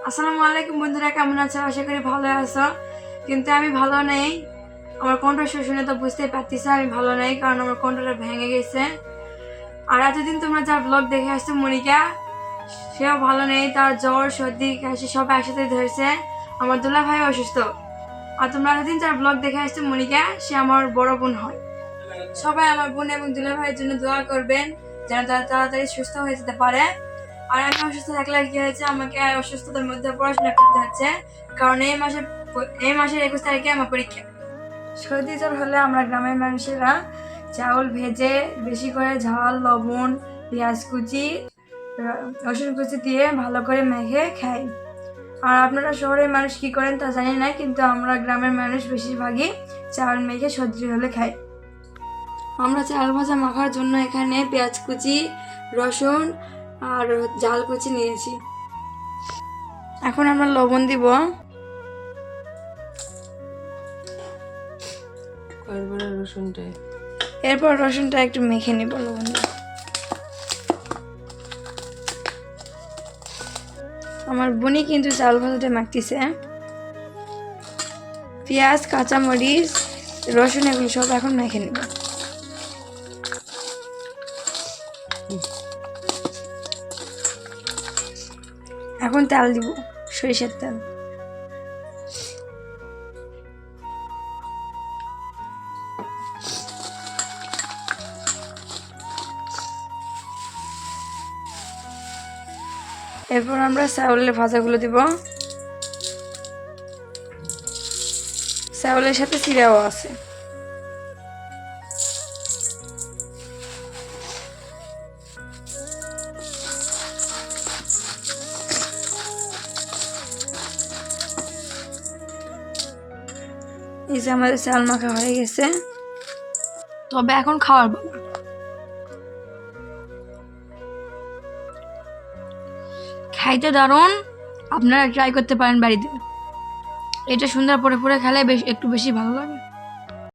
আসসালামু আলাইকুম বন্ধুরা, কেমন আছো? আশা করি ভালো আছো। কিন্তু আমি ভালো নেই। আমার কণ্ঠ শুনে তো বুঝতেই পারতেছি আমি ভালো নেই, কারণ আমার কণ্ঠটা ভেঙে গেছে। আর এতদিন তোমরা যার ব্লগ দেখে আসছো মনিকা, সেও ভালো নেই, তার জ্বর সর্দি কাশি সব একসাথে ধরেছে। আমার দুলা ভাই অসুস্থ। আর তোমরা এতদিন যার ব্লগ দেখে আসছো মনিকা, সে আমার বড় বোন হয়। সবাই আমার বোন এবং দুলা ভাইয়ের জন্য দোয়া করবেন, যেন তারা তাড়াতাড়ি সুস্থ হয়ে যেতে পারে। আর আমি অসুস্থ থাকলে কি হয়েছে, আমাকে অসুস্থতার মধ্যে পড়াশোনা করতে হচ্ছে, কারণ এই মাসের 21 তারিখে আমার পরীক্ষা। সর্দি জ্বর হলে আমরা গ্রামের মানুষেরা চাউল ভেজে বেশি করে ঝাল, লবণ, পেঁয়াজ কুচি, রসুন কুচি দিয়ে ভালো করে মেখে খাই। আর আপনারা শহরের মানুষ কি করেন তা জানি না, কিন্তু আমরা গ্রামের মানুষ বেশিরভাগই চাউল মেখে সর্দি হলে খাই। আমরা চাল ভাজা মাখার জন্য এখানে পেঁয়াজ কুচি, রসুন আর ঝাল কুচি নিয়েছি। এখন আমরা লবণ দিব। এরপর রসুনটা একটু মেখে নিব লবণ দিয়ে। আমার বোনই কিন্তু চাল ভাজাটা মাখতেছে। পেঁয়াজ, কাঁচামরিচ, রসুন এগুলো সব এখন মেখে নিব। এখন তেল দিব, সরিষার তেল। এরপর আমরা চাউলের ভাজাগুলো দিব। চাউলের সাথে চিড়াও আছে। এই যে আমাদের চাল মাখা হয়ে গেছে, তবে এখন খাওয়ার পালা। খাইতে দারুণ, আপনারা ট্রাই করতে পারেন বাড়িতে। এটা সুন্দর পরে পরে খেলে একটু বেশি ভালো লাগে।